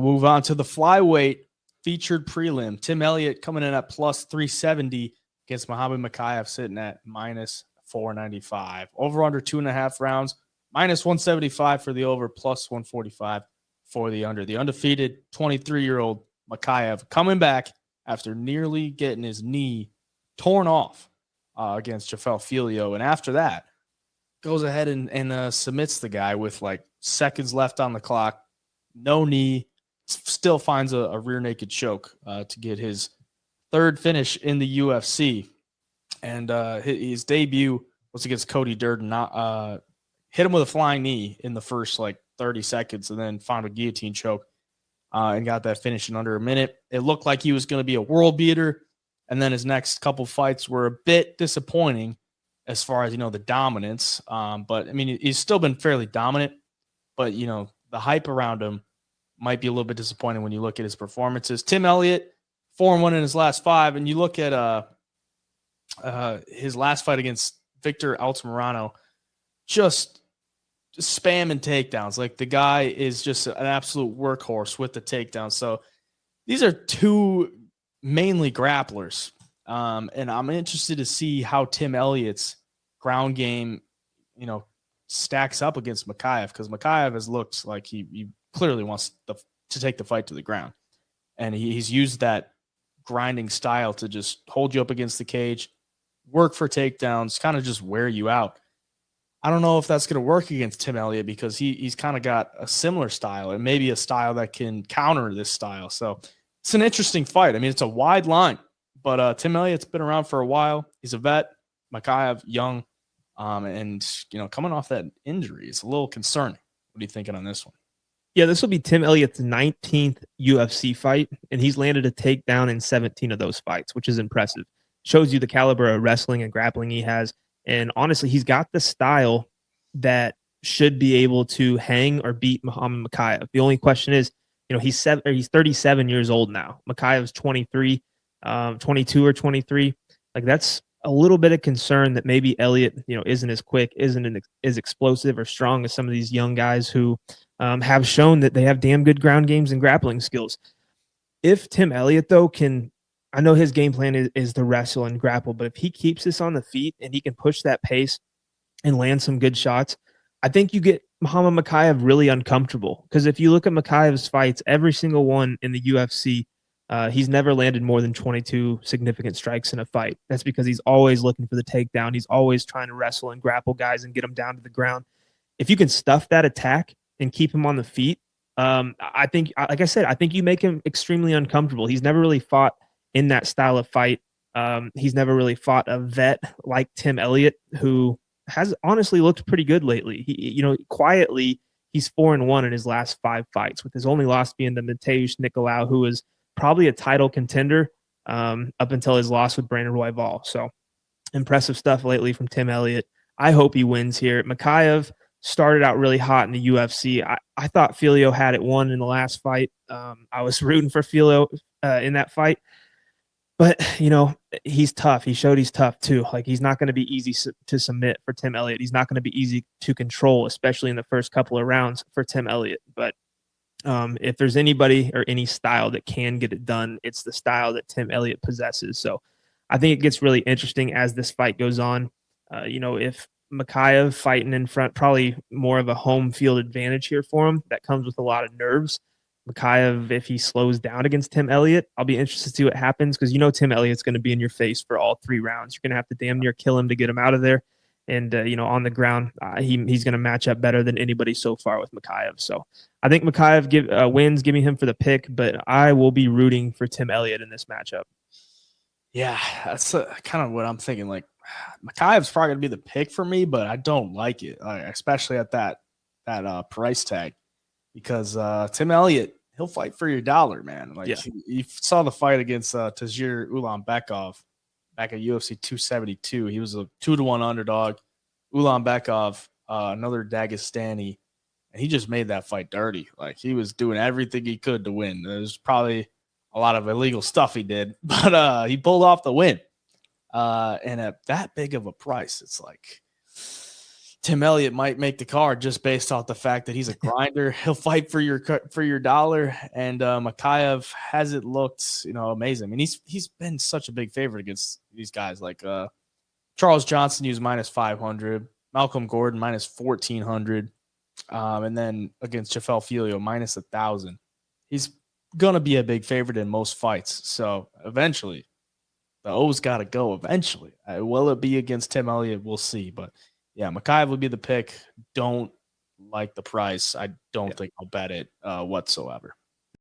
move on to the flyweight featured prelim. Tim Elliott coming in at plus 370 against Muhammad Mokaev, sitting at minus 495. Over under 2.5 rounds, minus 175 for the over, plus 145 for the under. The undefeated 23-year-old Mokaev coming back after nearly getting his knee torn off against Jafel Filio. And after that, goes ahead and submits the guy with like seconds left on the clock, no knee, still finds a rear naked choke to get his third finish in the UFC. And his debut was against Cody Durden. Hit him with a flying knee in the first like 30 seconds and then found a guillotine choke and got that finish in under a minute. It looked like he was going to be a world beater. And then his next couple fights were a bit disappointing as far as, the dominance. But, I mean, he's still been fairly dominant. But, the hype around him might be a little bit disappointing when you look at his performances. Tim Elliott, 4-1 in his last 5. And you look at his last fight against Victor Altamirano, just spamming takedowns. Like, the guy is just an absolute workhorse with the takedowns. So these are two mainly grapplers. And I'm interested to see how Tim Elliott's ground game, stacks up against Mokaev, because Mokaev has looked like he clearly wants to take the fight to the ground. And he's used that grinding style to just hold you up against the cage, work for takedowns, kind of just wear you out. I don't know if that's going to work against Tim Elliott, because he's kind of got a similar style and maybe a style that can counter this style. So it's an interesting fight. I mean, it's a wide line, but Tim Elliott's been around for a while. He's a vet. Mokaev, young, and coming off that injury, it's a little concerning. What are you thinking on this one? Yeah, this will be Tim Elliott's 19th UFC fight, and he's landed a takedown in 17 of those fights, which is impressive. Shows you the caliber of wrestling and grappling he has. And honestly, he's got the style that should be able to hang or beat Muhammad Mokaev. The only question is, he's 37 years old now. Mokaev's 23, 22 or 23. Like, that's a little bit of concern that maybe Elliott, isn't as quick, isn't as explosive or strong as some of these young guys who have shown that they have damn good ground games and grappling skills. If Tim Elliott, though, I know his game plan is to wrestle and grapple, but if he keeps this on the feet and he can push that pace and land some good shots, I think you get Muhammad Mokaev really uncomfortable. Because if you look at Mokaev's fights, every single one in the UFC, he's never landed more than 22 significant strikes in a fight. That's because he's always looking for the takedown. He's always trying to wrestle and grapple guys and get them down to the ground. If you can stuff that attack and keep him on the feet, I think, like I said, I think you make him extremely uncomfortable. He's never really fought in that style of fight. He's never really fought a vet like Tim Elliott, who has honestly looked pretty good lately. Quietly, he's 4-1 in his last 5 fights, with his only loss being to Mateusz Nicolau, who was probably a title contender up until his loss with Brandon Royval. So impressive stuff lately from Tim Elliott. I hope he wins here. Mokaev started out really hot in the UFC. I thought Filio had it won in the last fight. I was rooting for Filio in that fight. But, he's tough. He showed he's tough, too. Like, he's not going to be easy to submit for Tim Elliott. He's not going to be easy to control, especially in the first couple of rounds for Tim Elliott. But if there's anybody or any style that can get it done, it's the style that Tim Elliott possesses. So I think it gets really interesting as this fight goes on. If Mokaev fighting in front, probably more of a home field advantage here for him. That comes with a lot of nerves. Mokaev, if he slows down against Tim Elliott, I'll be interested to see what happens, because Tim Elliott's going to be in your face for all 3 rounds. You're going to have to damn near kill him to get him out of there. And, on the ground, he's going to match up better than anybody so far with Mokaev. So I think Mokaev wins, giving him for the pick, but I will be rooting for Tim Elliott in this matchup. Yeah, that's kind of what I'm thinking. Like, Mokaev's probably going to be the pick for me, but I don't like it, especially at that price tag. Because Tim Elliott, he'll fight for your dollar, man. Like, you saw the fight against Tagir Ulanbekov back at UFC 272. He was a 2-1 underdog. Ulanbekov, another Dagestani, and he just made that fight dirty. Like, he was doing everything he could to win. There's probably a lot of illegal stuff he did, but he pulled off the win. And at that big of a price, it's like, Tim Elliott might make the card just based off the fact that he's a grinder. He'll fight for your dollar, and Mokaev hasn't looked, amazing. I mean, he's been such a big favorite against these guys like Charles Johnson, used -500, Malcolm Gordon -1400, and then against Jafel Filio -1000. He's gonna be a big favorite in most fights. So eventually, the O's got to go. Eventually, will it be against Tim Elliott? We'll see, but. Yeah, Mokaev would be the pick. Don't like the price. I don't think I'll bet it whatsoever.